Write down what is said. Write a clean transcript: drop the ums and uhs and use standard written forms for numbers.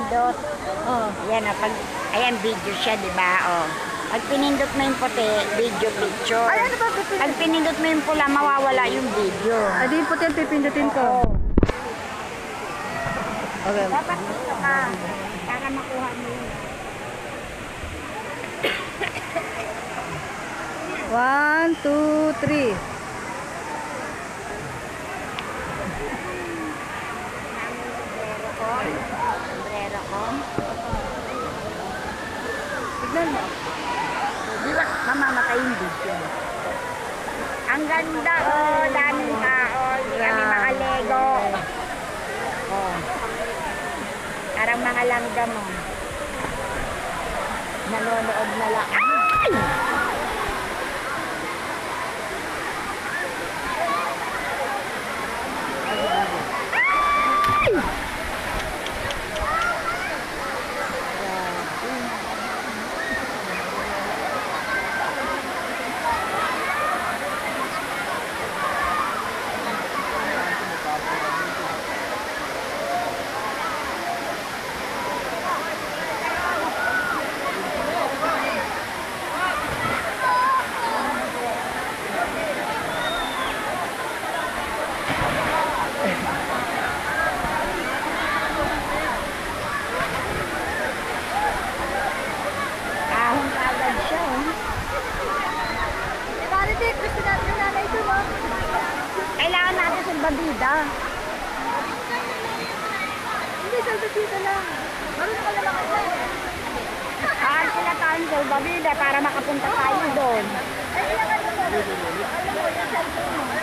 pinindot. Oh. Ayan, ayan, video siya, di ba? Oh. Pag pinindot mo yung puti, video picture. Ay, ano ba pipindot? Pag pinindot mo yung pula, mawawala yung video. Adi yung puti ang pipindutin ko. Okay. Dapat dito ka. Para makuha mo yun. 1, 2, 3. Sombrero ko. Tignan mo. Di ba mamamatay yung video? Ang ganda, oh. Daming tao. Hindi kami makalego. Oh. Parang mga langga mo. Nanonood na lang. Ay! Ahon agad siya, oh. Pare, gusto natin yung nanay ito, no? Kailangan natin salbabida. Hindi, salbabida lang. Marunong ka naman ako. Kaan sila tayong salbabida para makapunta tayo doon. Ay, ilang ano mo? Alam mo, yung cellphone mo.